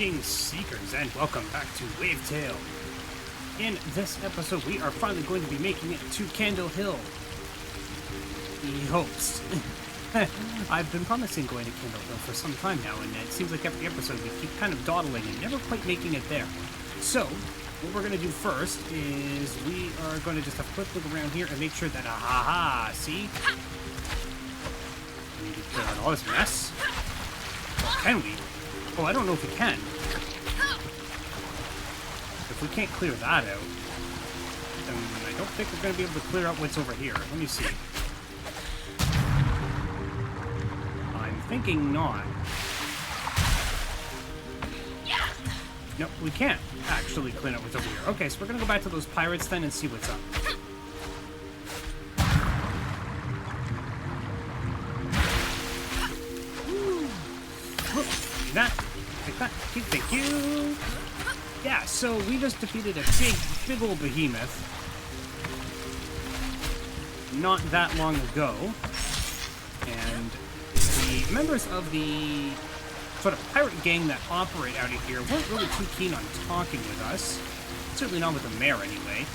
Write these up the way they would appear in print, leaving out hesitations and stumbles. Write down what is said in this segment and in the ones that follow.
Greetings, Seekers, and welcome back to Wavetale. In this episode, we are finally going to be making it to Candle Hill. He hopes. I've been promising going to Candle Hill for some time now, and it seems like every episode we keep kind of dawdling and never quite making it there. So, what we're going to do first is we are going to just have a quick look around here and make sure that, see? We need to clear out all this mess. Or can we? Oh, I don't know if we can. If we can't clear that out, then I don't think we're going to be able to clear out what's over here. Let me see. I'm thinking not. No, we can't actually clean out what's over here. Okay, so we're going to go back to those pirates then and see what's up. Thank you. Yeah, so we just defeated a big old behemoth not that long ago, and the members of the sort of pirate gang that operate out of here weren't really too keen on talking with us. Certainly not with the mayor anyway.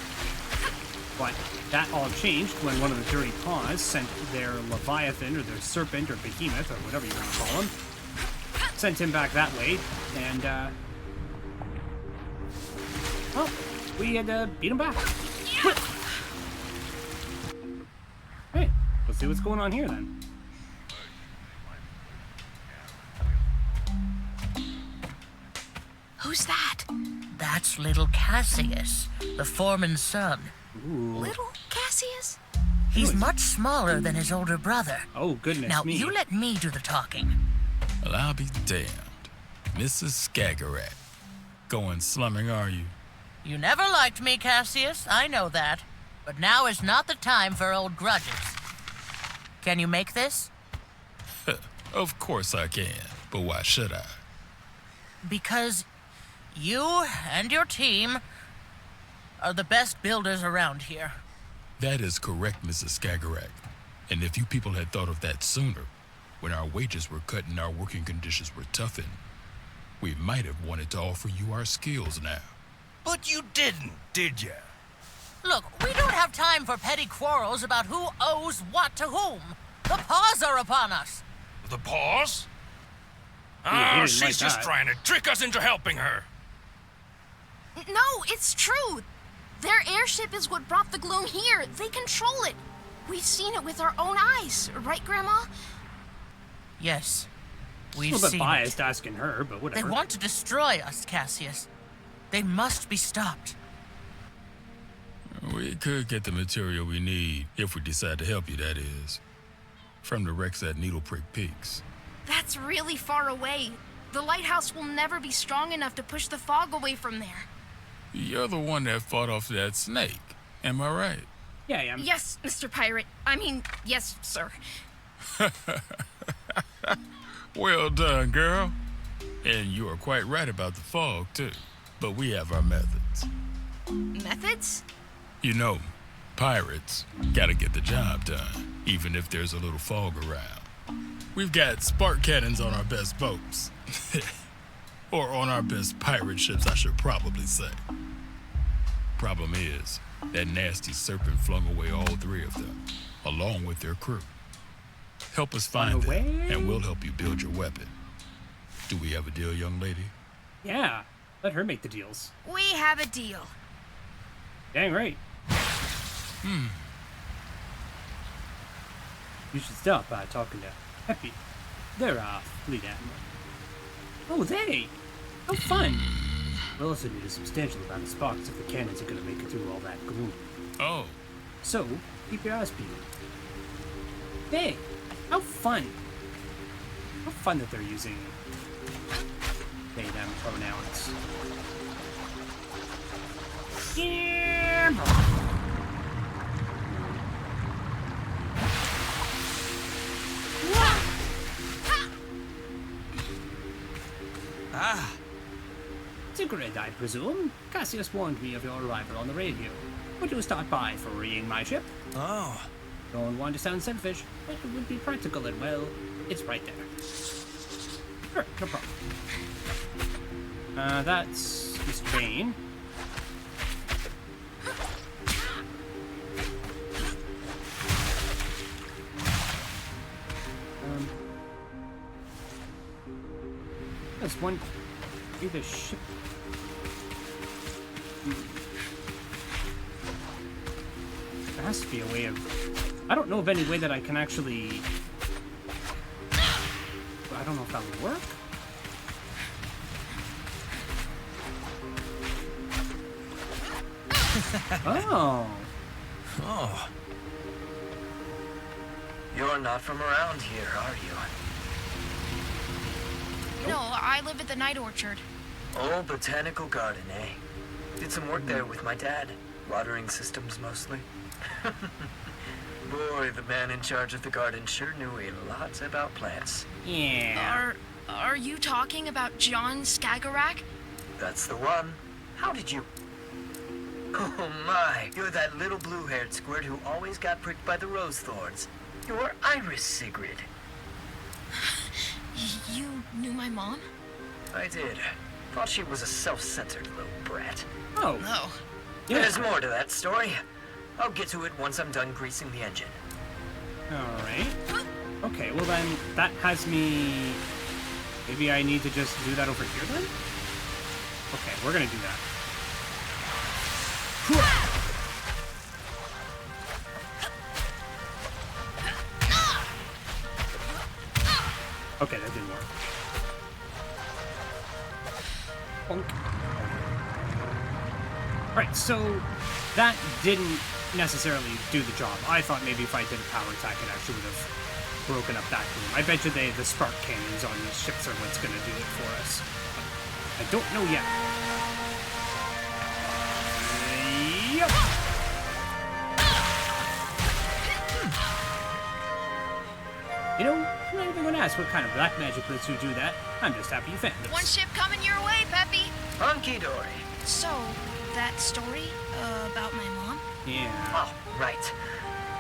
But that all changed when one of the Dirty Paws sent their Leviathan, or their Serpent, or Behemoth, or whatever you want to call him, sent him back that way, and, well, we had to beat him back. Hey, let's see what's going on here, then. Who's that? That's little Cassius, the foreman's son. Ooh. Little Cassius? He's much smaller than his older brother. Oh, goodness now, me. you let me do the talking. Well, I'll be damned. Mrs. Skagerrak. Going slumming, are you? You never liked me, Cassius. I know that. But now is not the time for old grudges. Can you make this? Of course I can, but why should I? Because you and your team are the best builders around here. That is correct, Mrs. Skagerrak. And if you people had thought of that sooner, when our wages were cut and our working conditions were toughened, we might have wanted to offer you our skills now. But you didn't, did you? Look, we don't have time for petty quarrels about who owes what to whom. The paws are upon us. The paws? Yeah, She's like just that. trying to trick us into helping her. No, it's true. Their airship is what brought the gloom here. They control it. We've seen it with our own eyes, right, Grandma? Yes, A we've little bit seen biased it. asking her, but They whatever. want to destroy us, Cassius. They must be stopped. We could get the material we need, if we decide to help you, that is. From the wrecks at Needleprick Peaks. That's really far away. The lighthouse will never be strong enough to push the fog away from there. You're the one that fought off that snake, am I right? Yeah, yeah. Yes, Mr. Pirate. I mean, yes, sir. Well done, girl. And you are quite right about the fog, too. But we have our methods. Methods? You know, pirates gotta get the job done, even if there's a little fog around. We've got spark cannons on our best boats. Or on our best pirate ships, I should probably say. Problem is, that nasty serpent flung away all three of them, along with their crew. Help us find them, and we'll help you build your weapon. Do we have a deal, young lady? Yeah, let her make the deals. We have a deal. Dang right. You should stop by talking to Peppy. They're our fleet admiral. Oh, they? How fun. We'll also need a substantial amount of sparks if the cannons are going to make it through all that gloom. Oh, So, keep your eyes peeled. Hey, how fun. How fun that they're using they, them pronouns. Yeah. Secret, I presume. Cassius warned me of your arrival on the radio. Would you stop by for reading my ship? Oh. Don't want to sound selfish, but it would be practical and, well, it's right there. Sure, no problem. That's Mr. Bane. There's one. Either ship. There has to be a way of. I don't know of any way that I can actually. I don't know if that would work. Oh. Oh. You're not from around here, are you? No, I live at the Night Orchard. Old botanical garden, eh? Did some work there with my dad. Watering systems, mostly. Boy, the man in charge of the garden sure knew a lot about plants. Yeah. Are you talking about John Skagerrak? That's the one. How did you... Oh my, you're that little blue-haired squirt who always got pricked by the rose thorns. You're Iris, Sigrid. You knew my mom? I did. Thought she was a self-centered little brat. Oh. Oh. Yeah. There's more to that story. I'll get to it once I'm done greasing the engine. All right. Okay. Well then, that has me. Maybe I need to just do that over here then. Okay, we're gonna do that. Okay, that didn't work. Bonk. Right, so that didn't necessarily do the job. I thought maybe if I did a power attack, it actually would have broken up that room. I bet you the spark cannons on these ships are what's going to do it for us. I don't know yet. Yep. You know, I'm not even going to ask what kind of black magic lets you do that. I'm just happy you found us. One ship coming your way, Peppy. Hunky dory. So, that story about my mom? Yeah. Oh, right.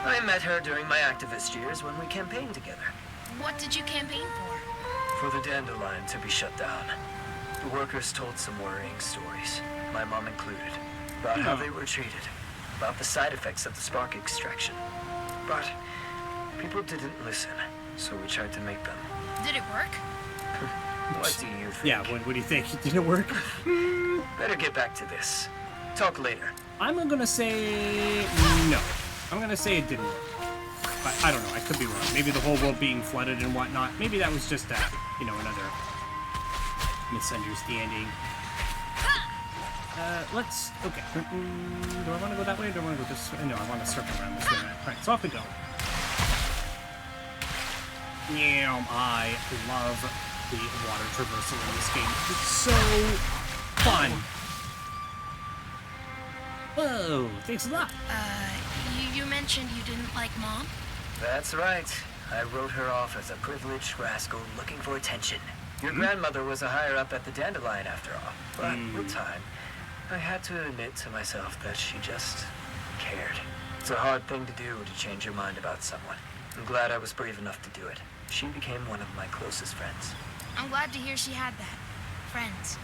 I met her during my activist years when we campaigned together. What did you campaign for? For the Dandelion to be shut down. The workers told some worrying stories, my mom included, about how they were treated, about the side effects of the spark extraction. But people didn't listen, so we tried to make them. Did it work? What do you think? Yeah, what do you think? Did it work? Better get back to this. Talk later. I'm gonna say no. I'm gonna say it didn't work. But I don't know. I could be wrong. Maybe the whole world being flooded and whatnot. Maybe that was just another misunderstanding. Let's. Okay. Do I want to go that way or do I want to go this way? No, I want to circle around this way. Alright, so off we go. Yeah, I love the water traversal in this game. It's so fun. Whoa, thanks a lot. You mentioned you didn't like Mom? That's right. I wrote her off as a privileged rascal looking for attention. Your grandmother was a higher up at the Dandelion after all. But with time, I had to admit to myself that she just cared. It's a hard thing to do to change your mind about someone. I'm glad I was brave enough to do it. She became one of my closest friends. I'm glad to hear she had that. Friends.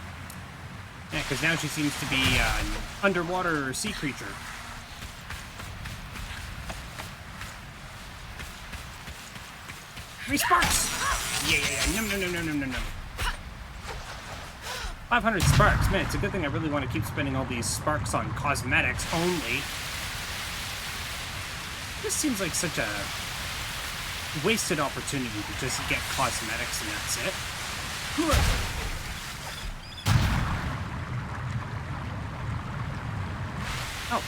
Yeah, because now she seems to be an underwater sea creature. Three sparks! Yeah. No. 500 sparks. Man, it's a good thing I really want to keep spending all these sparks on cosmetics only. This seems like such a wasted opportunity to just get cosmetics and that's it. Oh.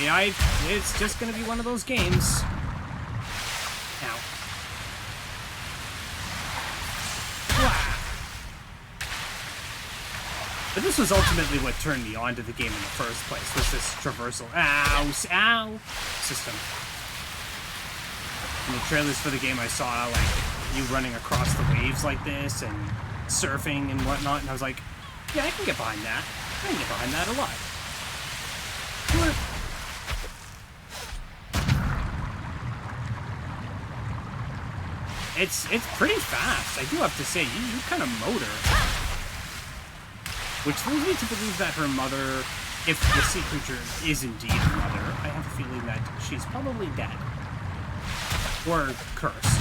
AI, it's just gonna be one of those games. Ow. Wow. But this was ultimately what turned me on to the game in the first place, was this traversal, ow, system. In the trailers for the game, I saw, like, you running across the waves like this and surfing and whatnot, and I was like, yeah, I can get behind that. I can get behind that a lot. It's pretty fast. I do have to say, you kind of motor. which leads me to believe that her mother, if the sea creature is indeed her mother, I have a feeling that she's probably dead. Or cursed.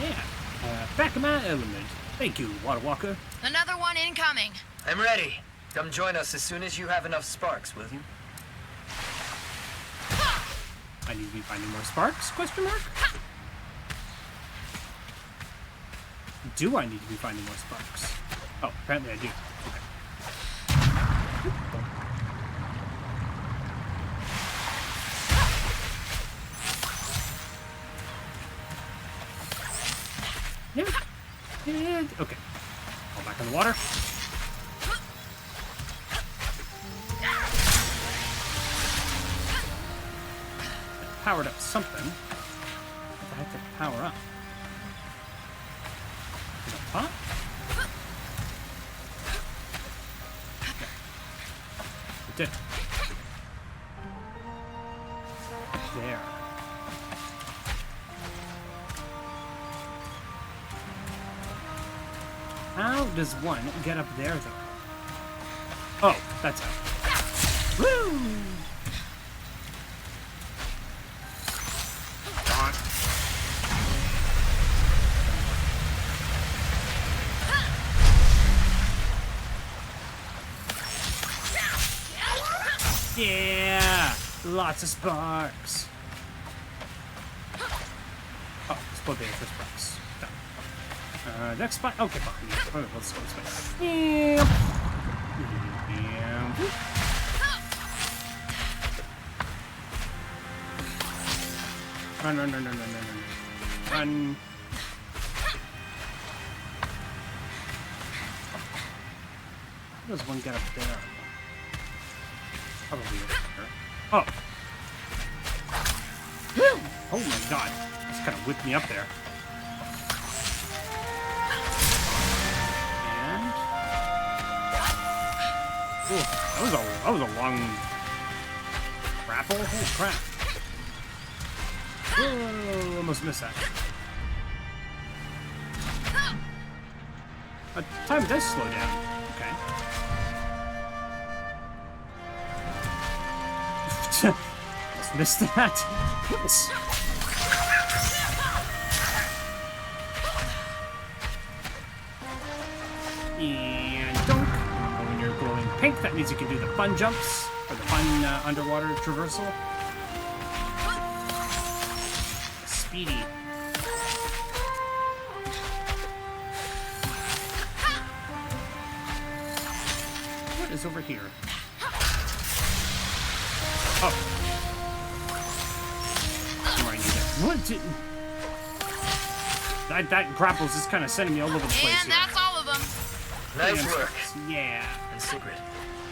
Yeah. Back in my element. Thank you, Water Walker. Another one incoming. I'm ready. Come join us as soon as you have enough sparks, will you? I need to be finding more sparks? Question mark? Do I need to be finding more sparks? Oh, apparently I do. Okay. Yeah. Okay. Fall back in the water. Powered up something. What the heck did it power up? Is it top? Okay. It did. There. How does one get up there, though? Oh, that's how. Woo! Yeah! Lots of sparks. Oh, explode there for sparks. Done. Next spot. Okay, fine. Oh, let's go this way. Yeah. Yeah. Run, run, run, run, run, run, run. Run. How does one get up there? Probably over there. Oh! Woo! Oh my god. Just kind of whipped me up there. And... Ooh, that was a long... grapple? Holy crap. Whoa! Almost missed that. But time does slow down. Okay. Just missed that. Yes. And dunk. And when you're glowing pink, that means you can do the fun jumps, or the fun underwater traversal. Speedy. What is over here? Oh. What did... That grapple's just kind of sending me all over the place And here. that's all of them. Nice work. Yeah. And Sigrid,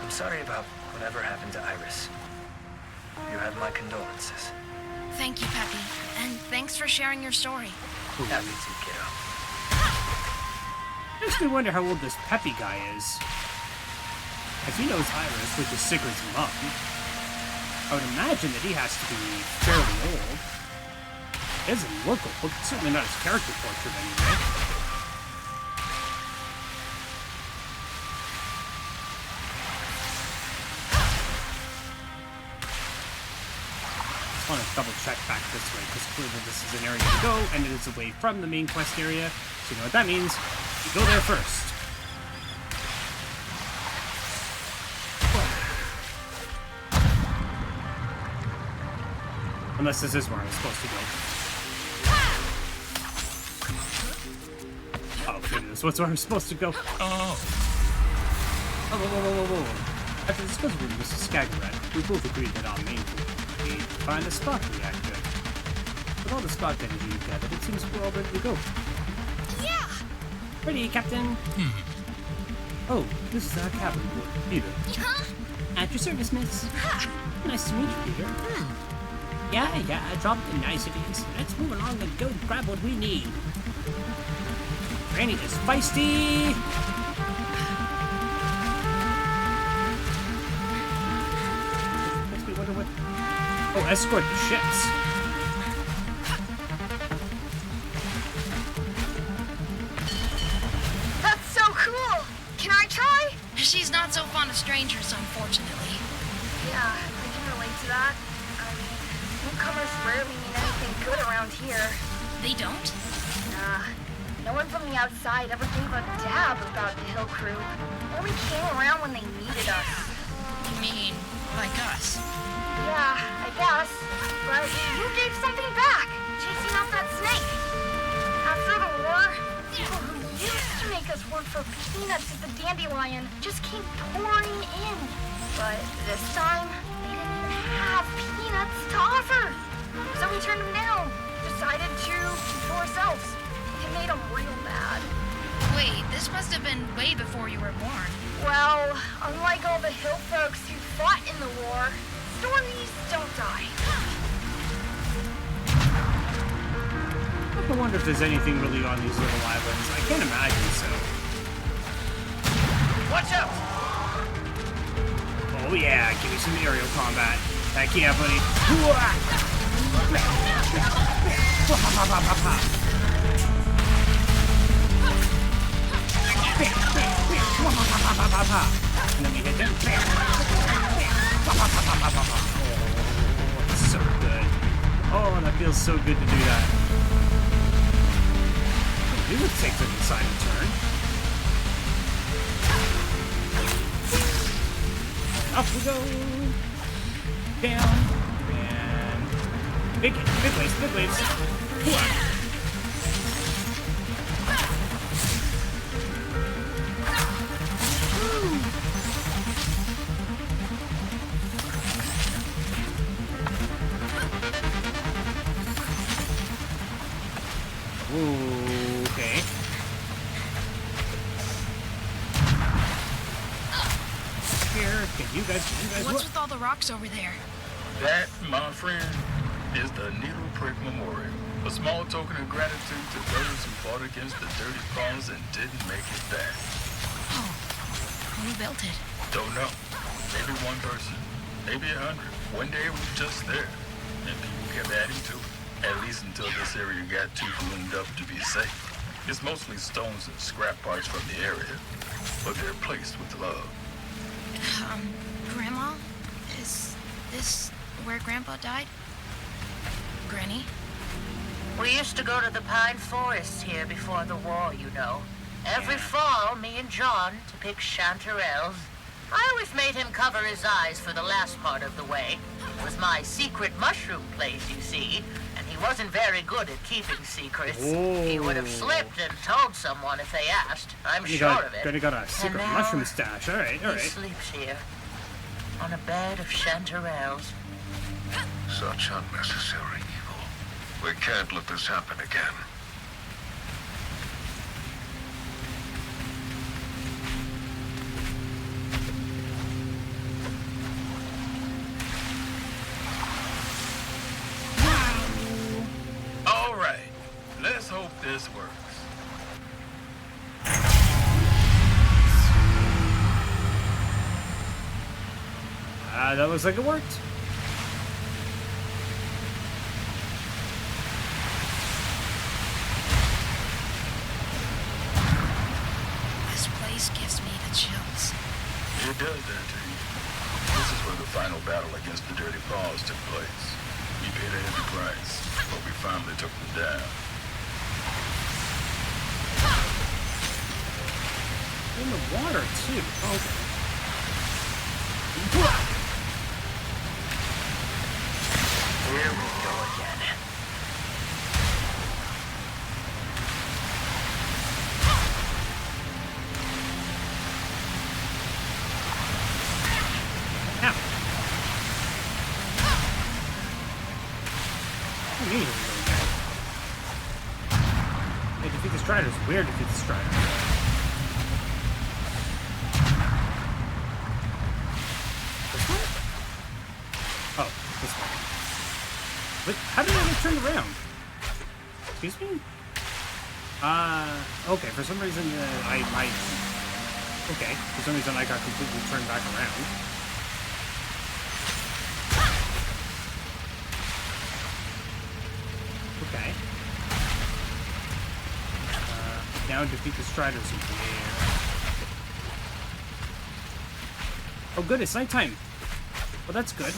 I'm sorry about whatever happened to Iris. You have my condolences. Thank you, Peppy. And thanks for sharing your story. Happy to, kiddo. Makes me wonder how old this Peppy guy is. If he knows Iris, which is Sigrid's mom, I would imagine that he has to be fairly old. It doesn't look old, certainly not his character portrait anyway. I want to double check back this way, because clearly this is an area to go, and it is away from the main quest area. So you know what that means? You go there first. Unless this is where I was supposed to go. Oh, maybe this was where I was supposed to go. Oh. Whoa, whoa, whoa, whoa, whoa. After discussing with Mrs. Skagrat, we both agreed that our main goal would be to find a spark reactor. With all the spark energy you've gathered, it seems we're all ready to go. Yeah! Ready, Captain? Oh, this is our cabin boy, Peter. Huh? At your service, miss. Ha! Nice to meet you, Peter. Yeah, I dropped the niceties. Let's move along and go grab what we need. Granny is feisty! Makes me wonder what... Oh, escort the ships. She's not so fond of strangers, unfortunately. Yeah, I can relate to that. I mean, newcomers rarely mean anything good around here. They don't? Nah, no one from the outside ever gave a dab about the Hill Crew. Only came around when they needed us. You mean, like us? Yeah, I guess. But you gave something back, chasing out that snake. After the war, people who used to make us work for peanuts at the Dandelion just came pouring in. But this time, they didn't even have peanuts to offer. So we turned them down, decided to keep for ourselves. It made them real mad. Wait, this must have been way before you were born. Well, unlike all the hill folks who fought in the war, stormies don't die. I wonder if there's anything really on these little islands. I can't imagine so. Watch out! Oh yeah, give me some aerial combat. Heck yeah, buddy. And then we hit them. Oh, it's so good. Oh, that feels so good to do that. We would take the side and turn. Up we go. Down. And big waves, big waves. Ooh, okay. Here, can you guys What's look? with all the rocks over there? That, my friend, is the Needleprick Memorial. A small token of gratitude to those who fought against the dirty paws and didn't make it back. Oh, who built it? Don't know. Maybe one person. Maybe 100. One day it was just there. And people kept adding to it. At least until this area got too gloomed up to be safe. It's mostly stones and scrap parts from the area. But they're placed with love. Grandma? Is this where Grandpa died? Granny? We used to go to the pine forests here before the war, you know. Every fall, me and John, to pick chanterelles. I always made him cover his eyes for the last part of the way. It was my secret mushroom place, you see, and he wasn't very good at keeping secrets. He would have slipped and told someone if they asked. I'm sure of it. Got a secret And now mushroom stash. All right. He sleeps here, on a bed of chanterelles. Such unnecessary evil. We can't let this happen again. All right. Let's hope this works. That looks like it worked. This place gives me the chills. It does that to you. This is where the final battle against the Dirty Paws took place. We paid a heavy price, but we finally took them down. In the water, too. Okay. Here we go again. Ow. What do you mean it's really bad? Hey, defeat the Striders. Where defeat the Striders? This one? Oh, this one. Wait, how did I get turned around? Excuse me? Okay, for some reason, okay, for some reason I got completely turned back around. Okay. Now defeat the Striders in the air. Oh, good, it's nighttime. Well, that's good.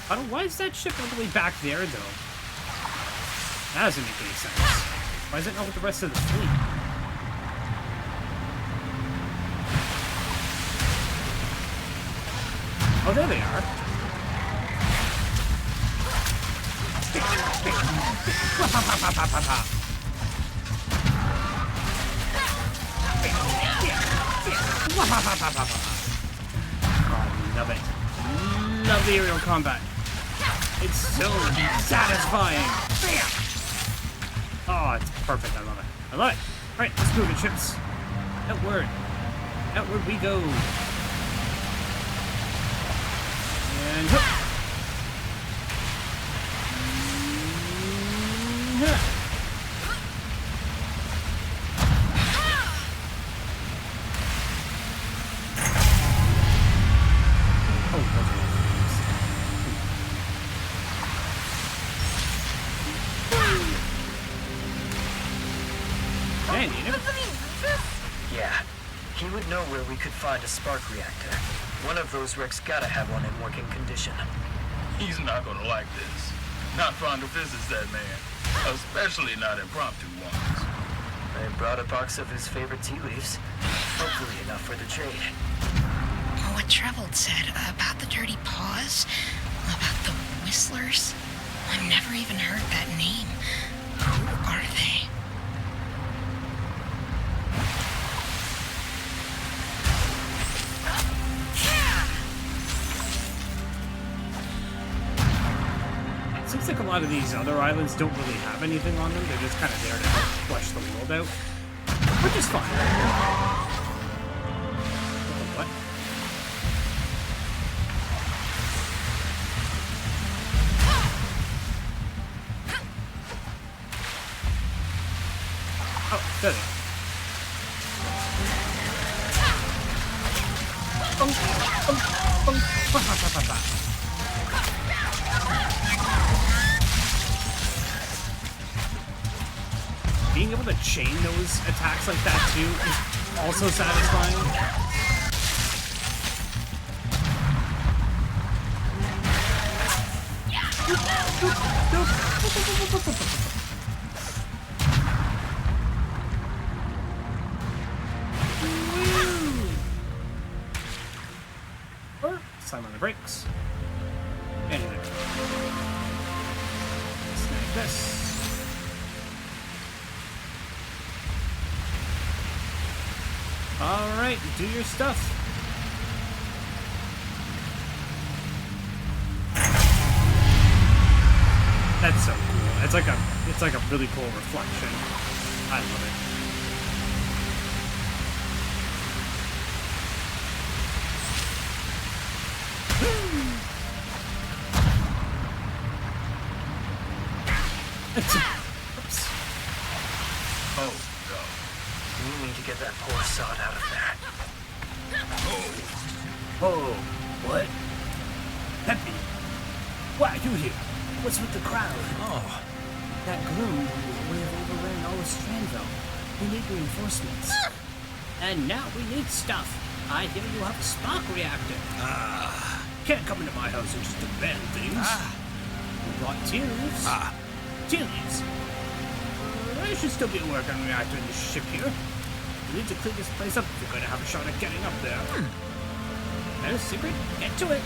I don't. Why is that ship all the way back there, though? That doesn't make any sense. Why is it not with the rest of the fleet? Oh, there they are. Oh, love it. Love the aerial combat. It's so satisfying. Oh, it's perfect. I love it. I love it. All right, let's move it, ships. Outward. Outward we go. And hook. Yeah, he would know where we could find a spark reactor. One of those wrecks gotta have one in working condition. He's not gonna like this. Not fond of visits, that man. Especially not impromptu ones. I brought a box of his favorite tea leaves. Hopefully enough for the trade. What Troubled said about the dirty paws, about the whistlers. I've never even heard that name. Who are they? It seems like a lot of these other islands don't really have anything on them. They're just kind of there to help flush the world out. Which is fine. What? Oh, there they are. Being able to chain those attacks like that too is also satisfying. Or slam on the brakes. Anyway. Snag this. Alright, do your stuff. That's so cool. It's like a really cool reflection. I love it. Oops. Oh, no. We need to get that poor sod out of there. Oh, what? Peppy, why are you here? What's with the crowd? Oh, that gloom would have overran all of Strandville. We need reinforcements. And now we need stuff. I hear you have a spark reactor. Can't come into my house and just demand things. We want tea leaves. Tea leaves. There should still be a working reactor in this ship here. We need to clean this place up if we're going to have a shot at getting up there. There's a secret. Get to it.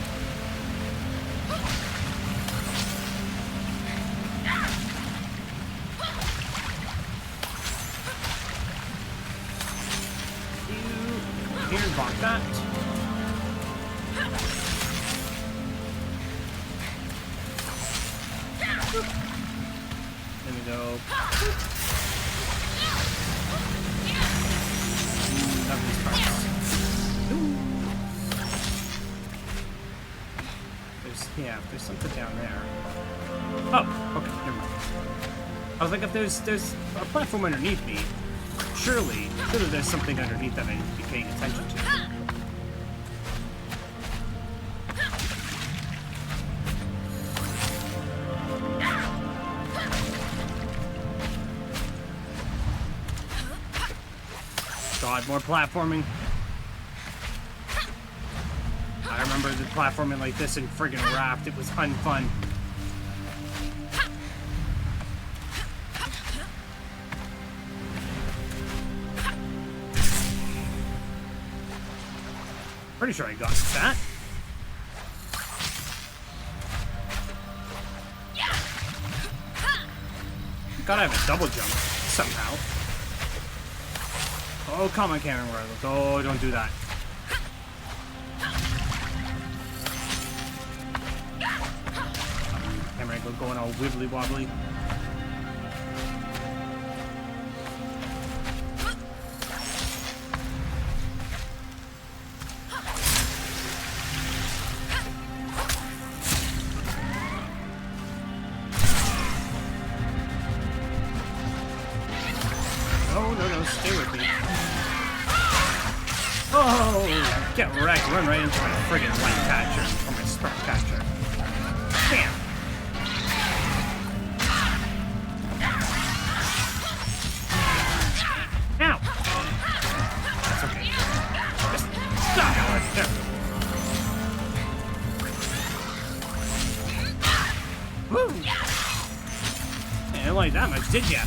You here, bought that. There we go. There's something down there. Oh, okay, never mind. I was like, if there's a platform underneath me, surely there's something underneath that I need to be paying attention to. god, more platforming. I remember the platforming like this in friggin' Raft. It was unfun. Pretty sure I got that. Gotta have a double jump somehow. Oh, come on, Cameron World. Oh, don't do that. Camera angle going all wibbly wobbly. No, stay with me. Oh, get wrecked. Run right into my friggin' light catcher or my spark catcher. Bam. Ow. That's okay. Just die right there. Woo. You didn't like that much, did ya?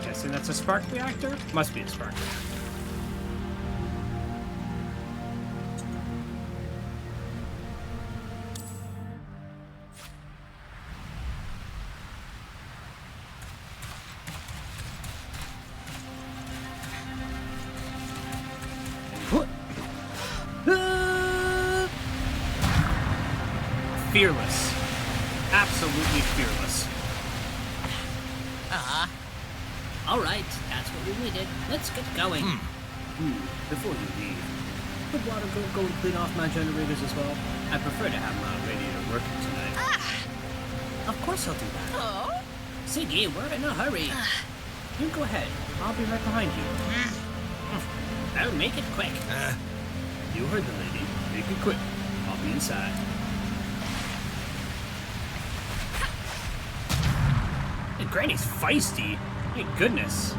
Guessing that's a spark reactor? Must be a spark reactor. Fearless. Absolutely fearless. All right, that's what we needed. Let's get going. Before you leave, would water go and clean off my generators as well? I prefer to have my radiator working tonight. Of course I'll do that. Oh? Siggy, we're in a hurry. You go ahead. I'll be right behind you. I'll make it quick. You heard the lady. Make it quick. I'll be inside. Hey, Granny's feisty. My goodness.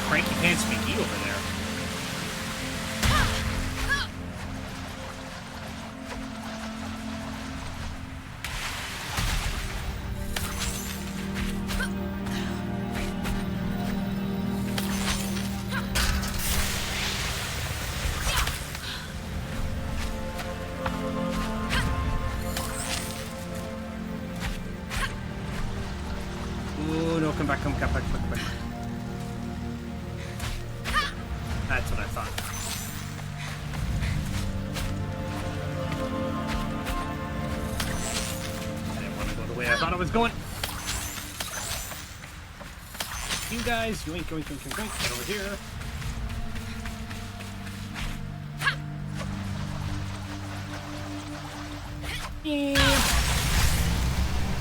Cranky Pants McGee over there. Come back. That's what I thought. I didn't want to go the way I thought I was going. You guys, yoink, get over here. Yeah.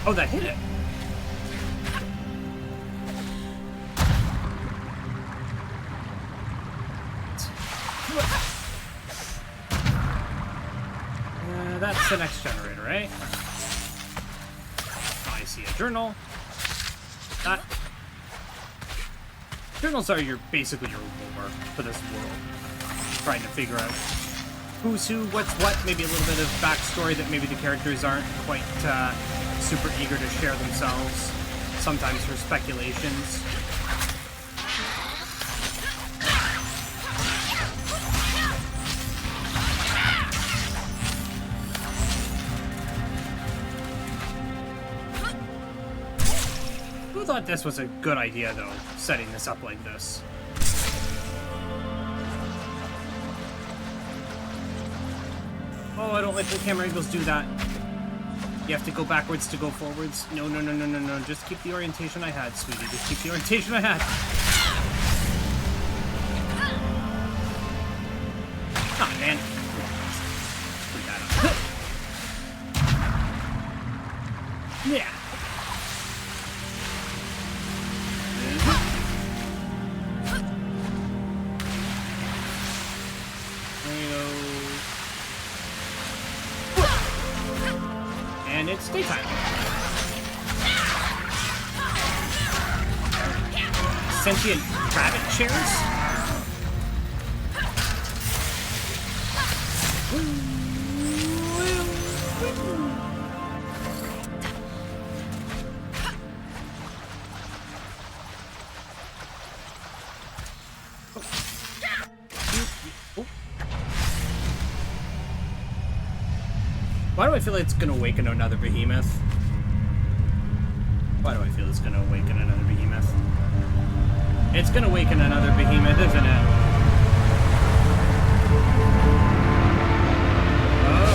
Oh, that hit it. That's the next generator, right? I see a journal. Journals are basically your lore for this world. Trying to figure out who's who, what's what, maybe a little bit of backstory that maybe the characters aren't quite super eager to share themselves. Sometimes for speculations. Who thought this was a good idea, though, setting this up like this? Oh, I don't like when camera angles do that. You have to go backwards to go forwards. No. Just keep the orientation I had, sweetie. Just keep the orientation I had. Oh, man. Put that up. Yeah. and it's daytime. Sentient rabbit chairs? Why do I feel like it's gonna awaken another behemoth? Why do I feel it's gonna awaken another behemoth? It's gonna awaken another behemoth, isn't it? Oh.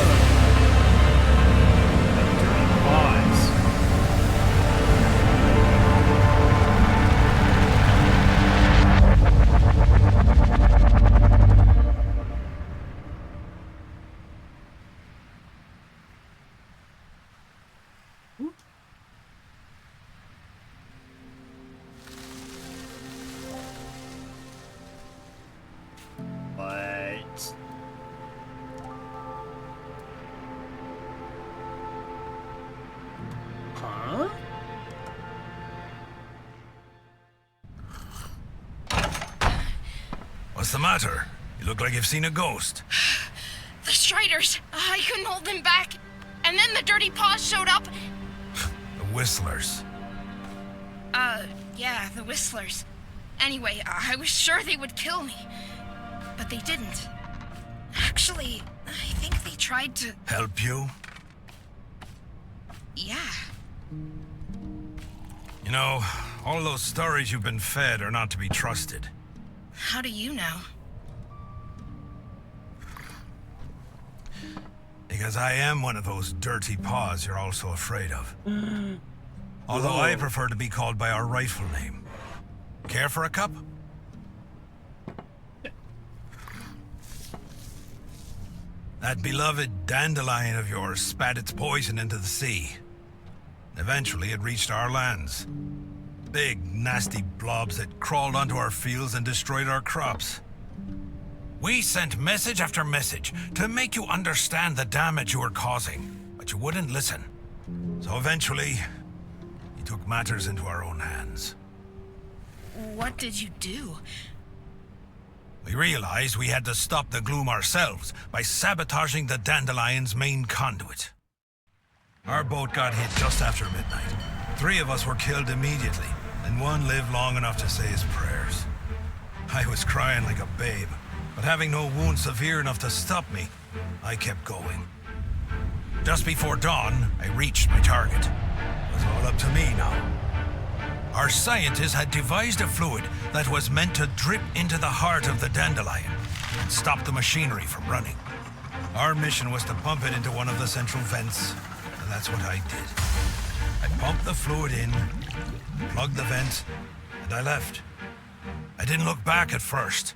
Pause. What? Huh? What's the matter? You look like you've seen a ghost. The Striders! I couldn't hold them back. And then the Dirty Paws showed up. The Whistlers. Yeah, the Whistlers. Anyway, I was sure they would kill me. But they didn't. Actually, I think they tried to... Help you? Yeah. You know, all those stories you've been fed are not to be trusted. How do you know? Because I am one of those dirty paws you're all so afraid of. Although I prefer to be called by our rightful name. Care for a cup? That beloved dandelion of yours spat its poison into the sea. Eventually, it reached our lands. Big, nasty blobs that crawled onto our fields and destroyed our crops. We sent message after message to make you understand the damage you were causing, but you wouldn't listen. So eventually, we took matters into our own hands. What did you do? We realized we had to stop the gloom ourselves by sabotaging the dandelion's main conduit. Our boat got hit just after midnight. 3 of us were killed immediately, and 1 lived long enough to say his prayers. I was crying like a babe, but having no wound severe enough to stop me, I kept going. Just before dawn, I reached my target. It was all up to me now. Our scientists had devised a fluid that was meant to drip into the heart of the dandelion and stop the machinery from running. Our mission was to pump it into one of the central vents, and that's what I did. I pumped the fluid in, plugged the vent, and I left. I didn't look back at first.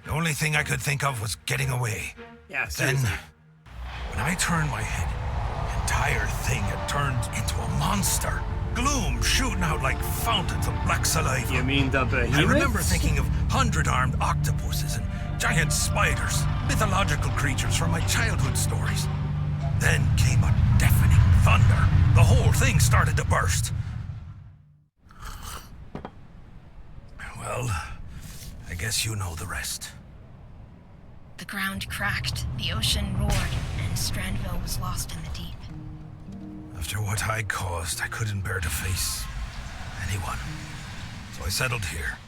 The only thing I could think of was getting away. Yeah, Then, seriously. when I turned my head, the entire thing had turned into a monster. Gloom shooting out like fountains of black saliva. You mean the behemoths? I remember thinking of 100-armed octopuses and giant spiders, mythological creatures from my childhood stories. Then came a deafening thunder. The whole thing started to burst. Well, I guess you know the rest. The ground cracked, the ocean roared, and Strandville was lost in the deep. After what I caused, I couldn't bear to face anyone. So I settled here.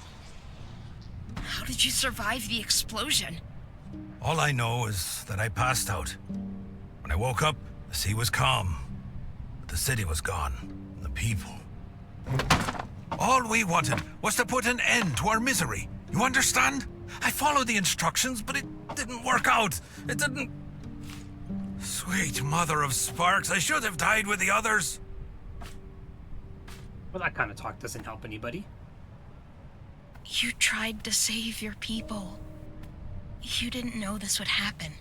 How did you survive the explosion? All I know is that I passed out. When I woke up, the sea was calm. But the city was gone, and the people. All we wanted was to put an end to our misery. You understand? I followed the instructions, but it didn't work out. It didn't... Sweet mother of sparks, I should have died with the others. Well, that kind of talk doesn't help anybody. You tried to save your people. You didn't know this would happen.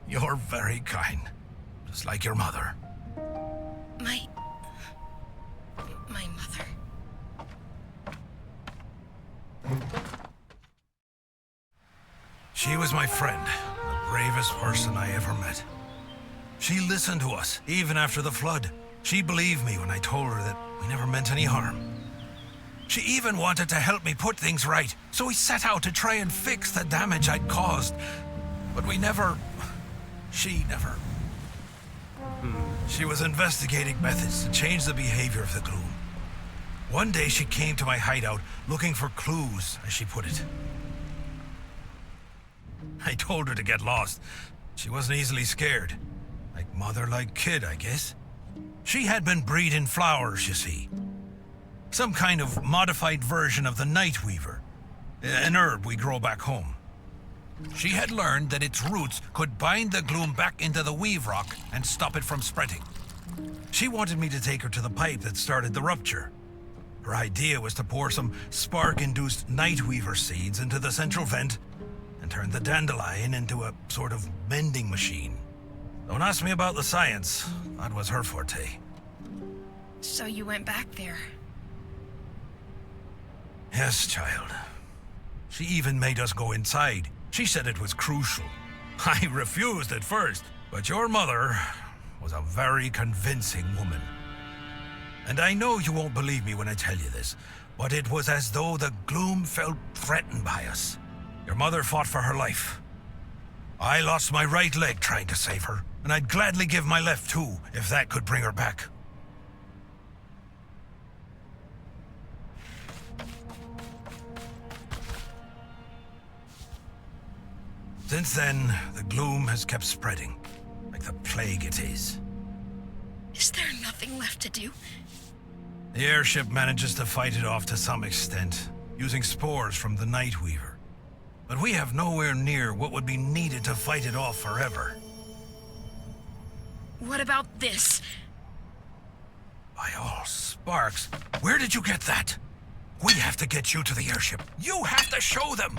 You're very kind. Just like your mother. My mother. She was my friend, bravest person I ever met. She listened to us, even after the flood. She believed me when I told her that we never meant any harm. She even wanted to help me put things right, so we set out to try and fix the damage I'd caused. But she never. She was investigating methods to change the behavior of the gloom. One day she came to my hideout looking for clues, as she put it. I told her to get lost. She wasn't easily scared. Like mother, like kid, I guess. She had been breeding flowers, you see. Some kind of modified version of the night weaver. An herb we grow back home. She had learned that its roots could bind the gloom back into the weave rock and stop it from spreading. She wanted me to take her to the pipe that started the rupture. Her idea was to pour some spark-induced night weaver seeds into the central vent and turn the dandelion into a sort of mending machine. Don't ask me about the science. That was her forte. So you went back there? Yes, child. She even made us go inside. She said it was crucial. I refused at first, but your mother was a very convincing woman. And I know you won't believe me when I tell you this, but it was as though the gloom felt threatened by us. Your mother fought for her life. I lost my right leg trying to save her, and I'd gladly give my left too, if that could bring her back. Since then, the gloom has kept spreading, like the plague it is. Is there nothing left to do? The airship manages to fight it off to some extent, using spores from the Night Weaver. But we have nowhere near what would be needed to fight it off forever. What about this? By all sparks, where did you get that? We have to get you to the airship. You have to show them!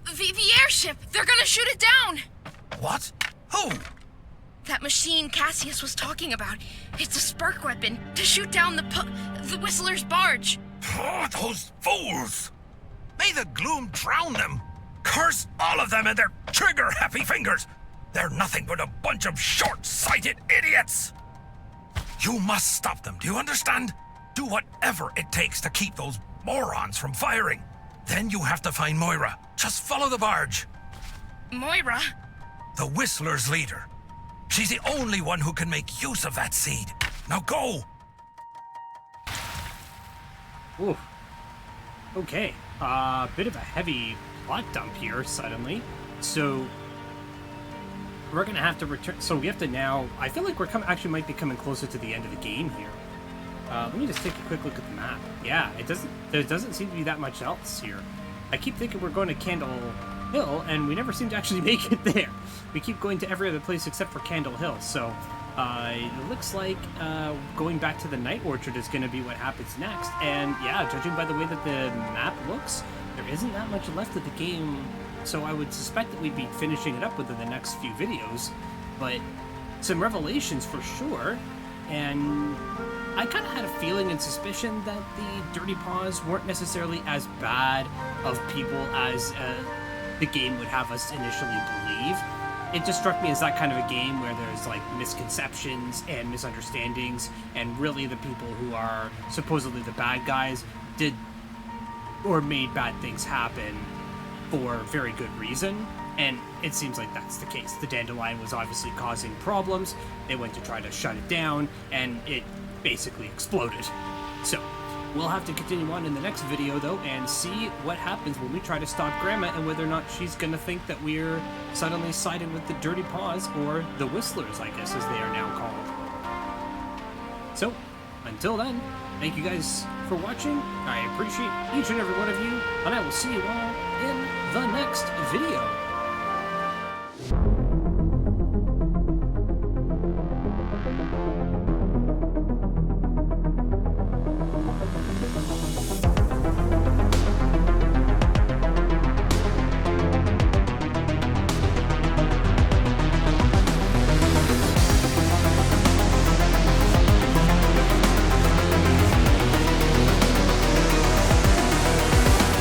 The airship! They're gonna shoot it down! What? Who? That machine Cassius was talking about. It's a spark weapon to shoot down the Whistler's barge. Oh, those fools! May the gloom drown them! Curse all of them and their trigger-happy fingers! They're nothing but a bunch of short-sighted idiots! You must stop them, do you understand? Do whatever it takes to keep those morons from firing. Then you have to find Moira. Just follow the barge. Moira? The Whistler's leader. She's the only one who can make use of that seed. Now go! Ooh. Okay. Bit of a heavy plot dump here, suddenly. So, we're gonna have to return... So we have to now... I feel like we're actually might be coming closer to the end of the game here. Let me just take a quick look at the map. Yeah, there doesn't seem to be that much else here. I keep thinking we're going to Candle Hill, and we never seem to actually make it there. We keep going to every other place except for Candle Hill, so it looks like going back to the Night Orchard is going to be what happens next. And yeah, judging by the way that the map looks, there isn't that much left of the game, so I would suspect that we'd be finishing it up within the next few videos. But some revelations for sure, and I kind of had a feeling and suspicion that the Dirty Paws weren't necessarily as bad of people as the game would have us initially believe. It just struck me as that kind of a game where there's like misconceptions and misunderstandings, and really the people who are supposedly the bad guys did or made bad things happen for very good reason. And it seems like that's the case. The dandelion was obviously causing problems. They went to try to shut it down, and it basically exploded. So, we'll have to continue on in the next video, though, and see what happens when we try to stop Grandma and whether or not she's going to think that we're suddenly siding with the Dirty Paws, or the Whistlers, I guess, as they are now called. So, until then, thank you guys for watching. I appreciate each and every one of you, and I will see you all in the next video.